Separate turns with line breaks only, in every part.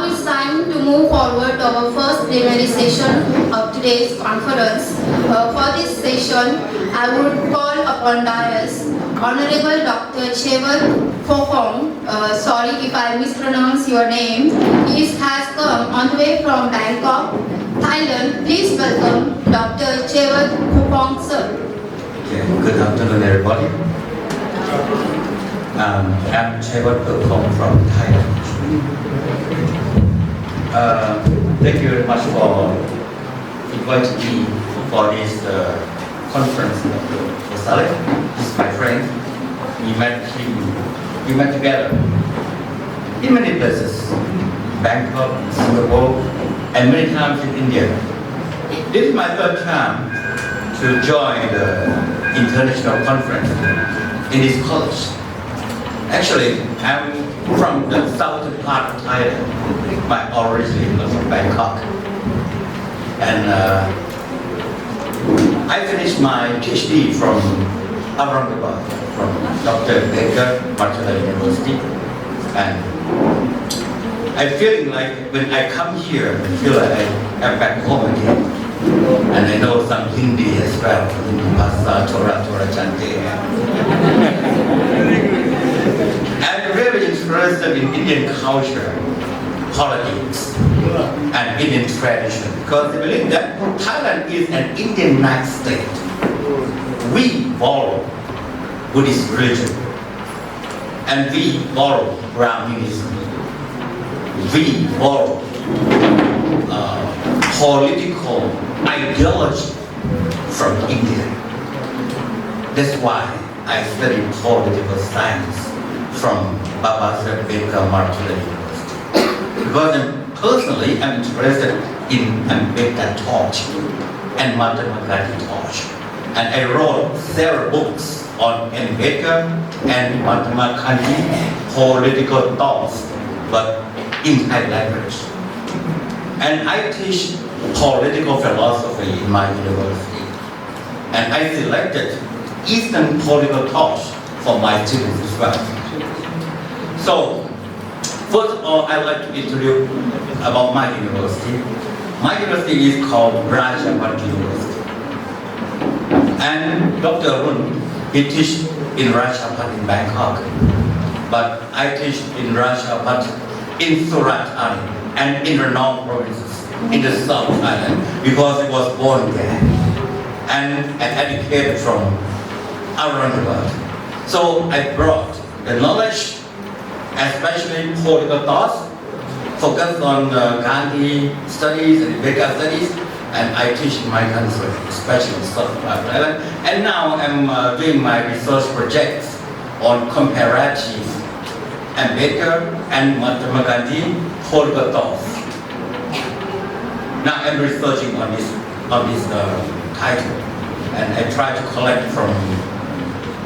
Now it's time to move forward to our first plenary session of today's conference. For this session, I would call upon dais Honorable Dr. Chevat Phopong. Sorry if I mispronounce your name. He has come on the way from Bangkok, Thailand. Please welcome Dr. Chevat Phopong, sir.
Okay. Good afternoon, everybody. I'm Chevat Phopong from Thailand. Thank you very much for inviting me for this conference of Saleh. This is my friend. We met together in many places, Bangkok, Singapore, and many times in India. This is my third time to join the international conference in this college. Actually, I'm from the southern part of Thailand. My origin was from Bangkok. And I finished my PhD from Aurangabad, from Dr. Baker, Martha University. And I'm feeling like when I come here, I feel like I'm back home again. And I know some Hindi as well, Hindi Bhasa, Torah Chante. I'm very interested in Indian culture, politics, and Indian tradition because I believe that Thailand is an Indianized state. We follow Buddhist religion, and we follow Brahminism. We follow political ideology from India. That's why I study political science from Babasaheb Ambedkar University. Because personally, I'm interested in Ambedkar thought and Mahatma Gandhi thought. And I wrote several books on Ambedkar and Mahatma Gandhi political thoughts, but in Thai language. And I teach political philosophy in my university. And I selected Eastern political thought for my students as well. So, first of all, I'd like to introduce about my university. My university is called Rajavat University. And Dr. Arun, he teaches in Rajavat in Bangkok. But I teach in Rajavat in Surat Thani and in Ranong provinces in the South Thailand because I was born there and educated from Aurangabad. So I brought the knowledge, especially political thoughts, focused on Gandhi studies and Ambedkar studies, and I teach in my country, especially South Thailand. And now I'm doing my research projects on comparative Ambedkar and Mahatma Gandhi political thoughts. Now I'm researching on this title, and I try to collect from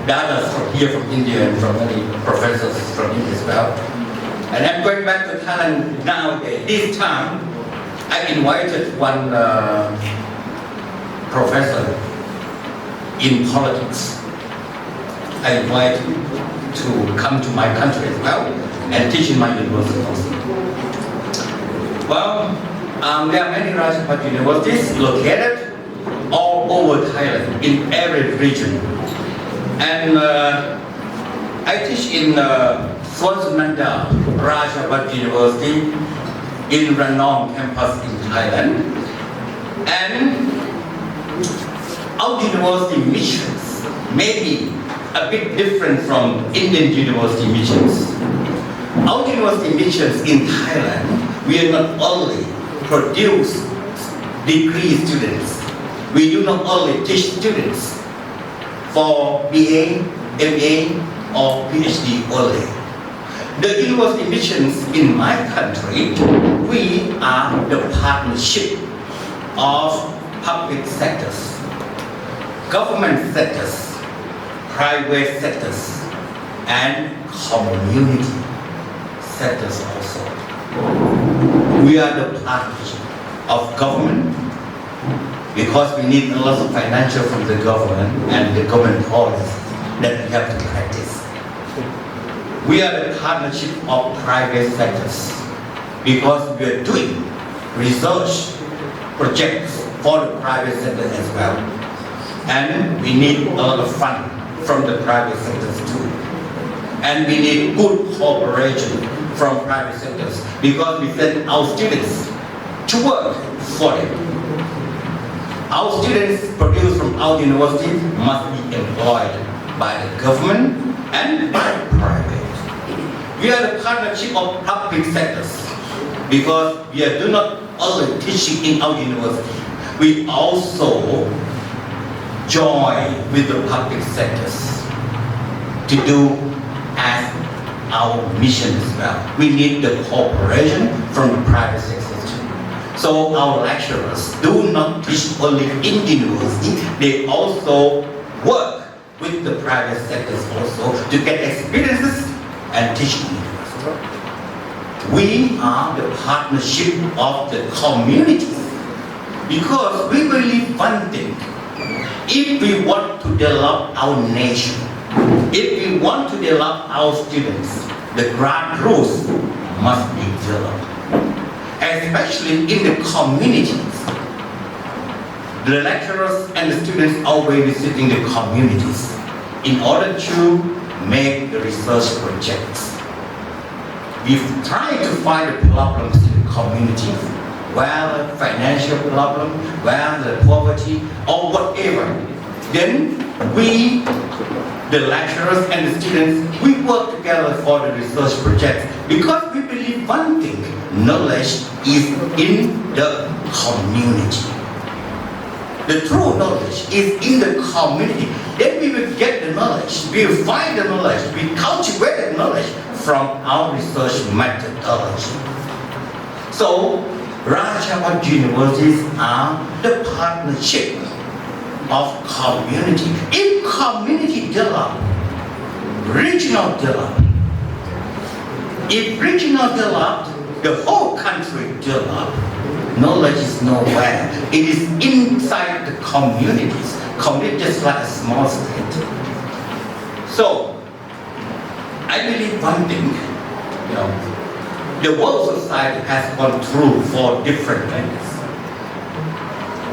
data from here from India and from many professors from India as well. And I'm going back to Thailand nowadays. This time, I invited one professor in politics. I invite him to come to my country as well and teach in my university also. Well, there are many Rajavat universities located all over Thailand, in every region. And I teach in Swansmanda Rajavat University in Ranong campus in Thailand. And our university missions may be a bit different from Indian university missions. Our university missions in Thailand, we are not only produce degree students, we do not only teach students for BA, MA, or PhD only. The university missions in my country, we are the partnership of public sectors, government sectors, private sectors, and community sectors also. We are the partnership of government because we need a lot of financial from the government and the government policies that we have to practice. We are the partnership of private sectors because we are doing research projects for the private sector as well. And we need a lot of funding from the private sectors too. And we need good cooperation from private sectors because we send our students to work for them. Our students produced from our university must be employed by the government and by the private. We are the partnership of public sectors because we do not only teaching in our university, we also join with the public sectors to do as our mission as well. We need the cooperation from the private sectors too. So our lecturers do not teach only in university, they also work with the private sectors also to get experiences and teach in university. We are the partnership of the communities because we believe one thing. If we want to develop our nation, if we want to develop our students, the grassroots must be developed. Especially in the communities. The lecturers and the students always visiting the communities in order to make the research projects. We try to find the problems in the communities, whether financial problem, whether poverty, or whatever. Then we, the lecturers and the students, we work together for the research projects because we believe one thing, knowledge is in the community. The true knowledge is in the community. Then we will get the knowledge, we will find the knowledge, we cultivate the knowledge from our research methodology. So, Rajavat universities are the partnership of community. If community develop, regional develop. If regional develop, the whole country develop. Knowledge is nowhere. It is inside the communities. Community just like a small state. So, I believe one thing, the world society has gone through 4 different things.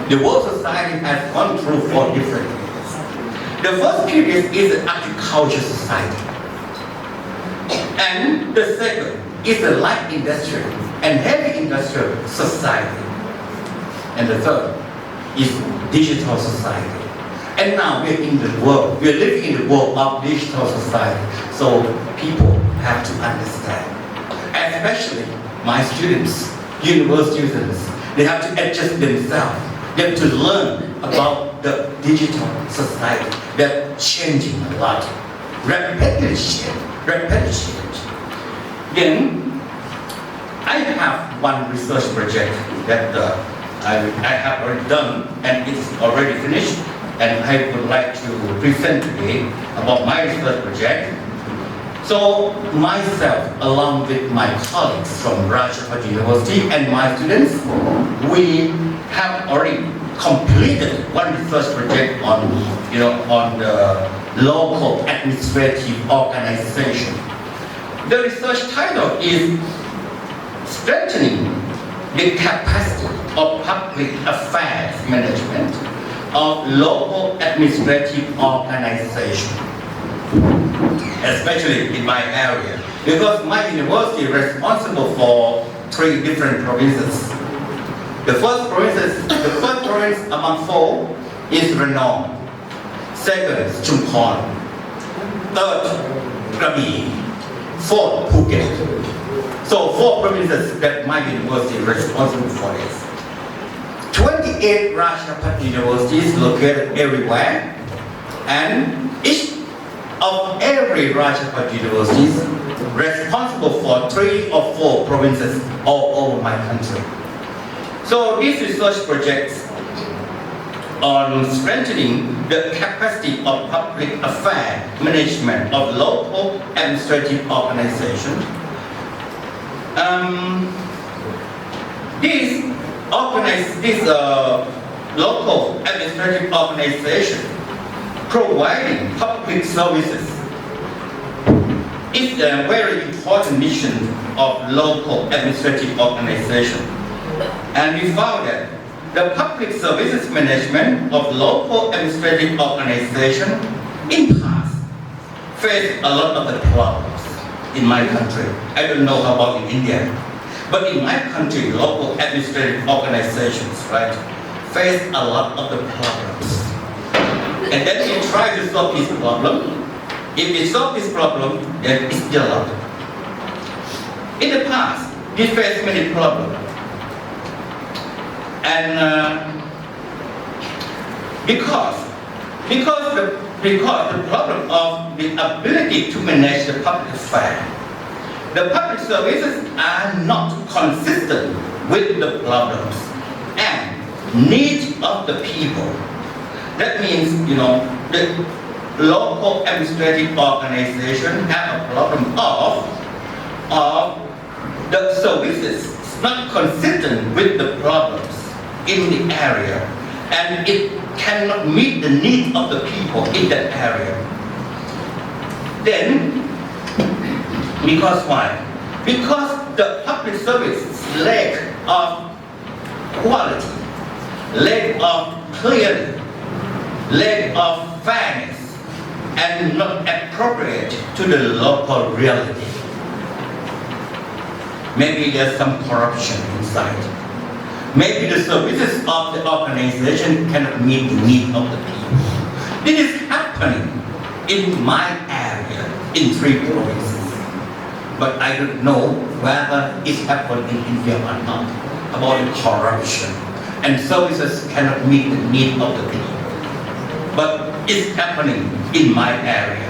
The world society has gone through 4 different things. The first period is the agriculture society. And the second is the light industrial and heavy industrial society. And the third is digital society. And now we're in the world, we're living in the world of digital society. So people have to understand. Especially my students, university students, they have to adjust themselves. They have to learn about the digital society. They're changing a lot. Rapidly change. Then, I have one research project that I have already done and it's already finished. And I would like to present today about my research project. So myself, along with my colleagues from Rajavat University and my students, we have already completed one research project on the local administrative organization. The research title is Strengthening the Capacity of Public Affairs Management of Local Administrative Organization, especially in my area, because my university is responsible for 3 different provinces. The first province among 4 is Ranong. Second is Chumphon. Third, Krabi. 4th, Phuket. So 4 provinces that my university is responsible for this. 28 Rajavat universities located everywhere, and each of every Rajavat universities responsible for 3 or 4 provinces all over my country. So these research projects on strengthening the capacity of public affairs management of local administrative organizations. This local administrative organization providing public services is a very important mission of local administrative organization. And we found that the public services management of local administrative organization in past faced a lot of the problems in my country. I don't know about in India, but in my country, local administrative organizations, right, face a lot of the problems. And then we try to solve this problem. If we solve this problem, then it's still a lot. In the past, we faced many problems. And because the problem of the ability to manage the public affairs, the public services are not consistent with the problems and needs of the people. That means, the local administrative organization have a problem of the services not consistent with the problems in the area, and it cannot meet the needs of the people in that area. Then, because why? Because the public service lack of quality, lack of clarity, lack of fairness, and not appropriate to the local reality. Maybe there's some corruption inside. Maybe the services of the organization cannot meet the needs of the people. This is happening in my area in 3 provinces. But I don't know whether it's happening in India or not, about the corruption. And services cannot meet the needs of the people. But it's happening in my area.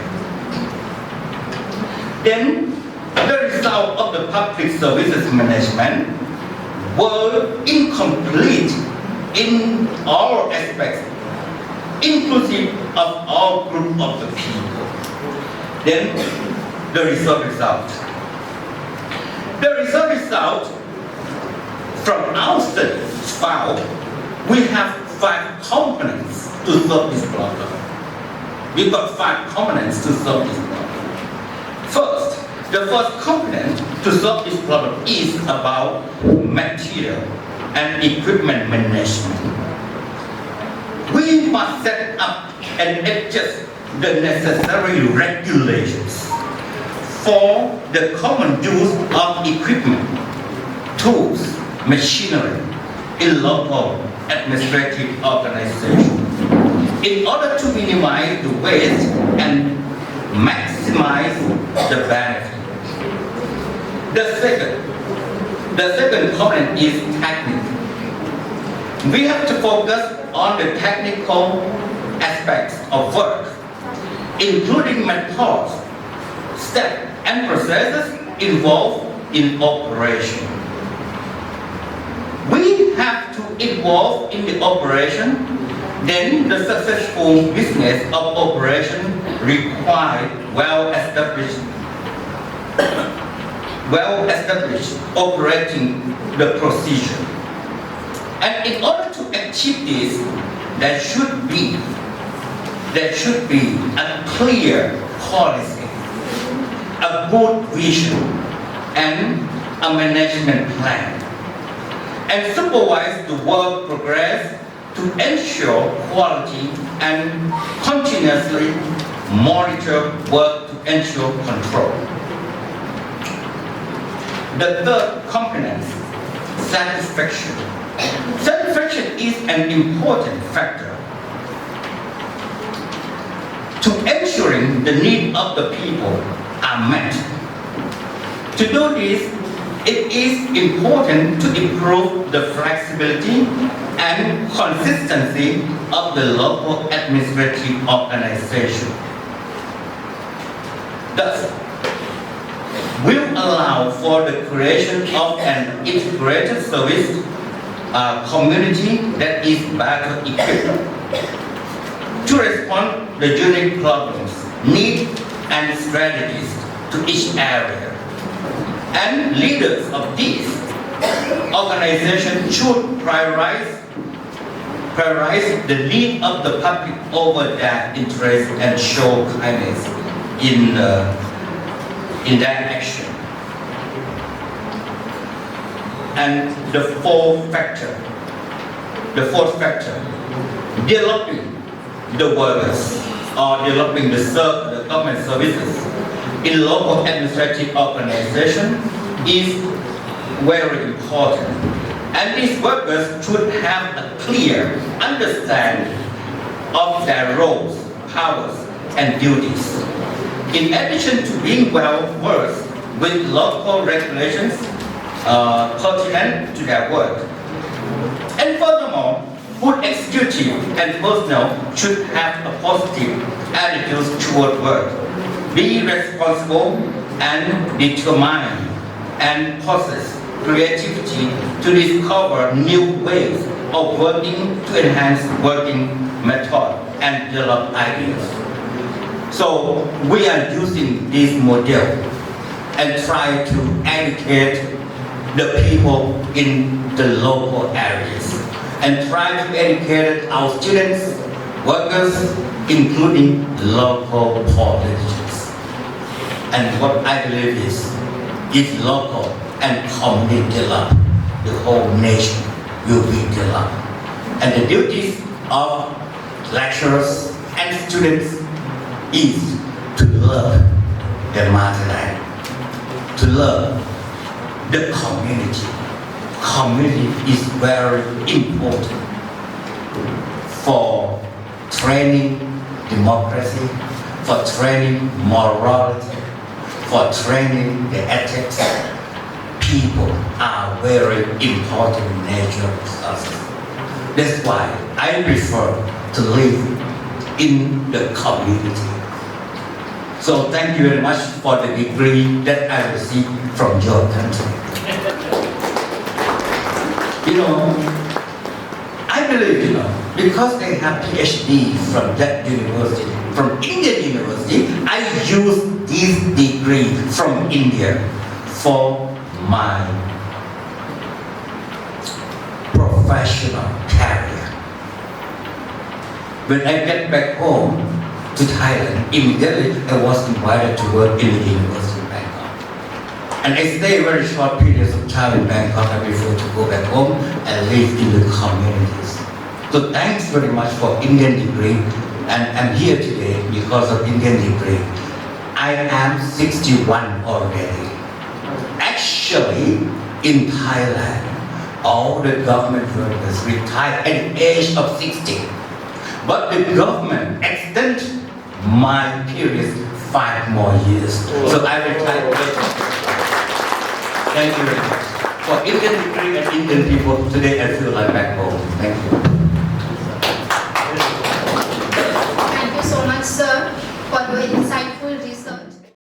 Then, the result of the public services management were incomplete in all aspects, inclusive of all groups of the people. Then, the result. The result from our study found we have 5 components to solve this problem. We've got 5 components to solve this problem. The first component to solve this problem is about material and equipment management. We must set up and adjust the necessary regulations for the common use of equipment, tools, machinery in local administrative organizations in order to minimize the waste and maximize the benefit. The second component is technical. We have to focus on the technical aspects of work, including methods, steps, and processes involved in operation. We have to involve in the operation, then the successful business of operation requires well-established operating the procedure. And in order to achieve this, there should be a clear policy, a good vision, and a management plan, and supervise the work progress to ensure quality and continuously monitor work to ensure control. The third component, satisfaction. Satisfaction is an important factor to ensuring the needs of the people are met. To do this, it is important to improve the flexibility and consistency of the local administrative organization. Thus, will allow for the creation of an integrated service community that is better equipped to respond to the unique problems, needs, and strategies to each area. And leaders of these organizations should prioritize the need of the public over their interest and show kindness in their action. And the fourth factor, developing the workers or developing the government services in local administrative organization is very important. And these workers should have a clear understanding of their roles, powers, and duties. In addition to being well versed with local regulations pertinent to their work. And furthermore, good executive and personnel should have a positive attitude toward work, be responsible and determined, and possess creativity to discover new ways of working to enhance working method and develop ideas. So we are using this model and try to educate the people in the local areas and try to educate our students, workers, including local politicians. And what I believe is, if local and community develop, the whole nation will be developed. And the duties of lecturers and students is to love the motherland, to love the community. Community is very important for training democracy, for training morality, for training the ethics. People are very important natural resources. That's why I prefer to live in the community. So thank you very much for the degree that I received from your country. I believe, because they have PhD from that university, from Indian University, I use this degree from India for my professional career. When I get back home to Thailand, immediately I was invited to work in the University of Bangkok. And I stayed very short periods of time in Bangkok and before to go back home and live in the communities. So thanks very much for Indian degree, and I'm here today because of Indian degree. I am 61 already. Actually, in Thailand, all the government workers retire at the age of 60. But the government extended my period 5 more years. So I retired later. Thank you very much. For Indian degree and Indian people, today I feel like back home. Thank you.
Thank you so much, sir, for your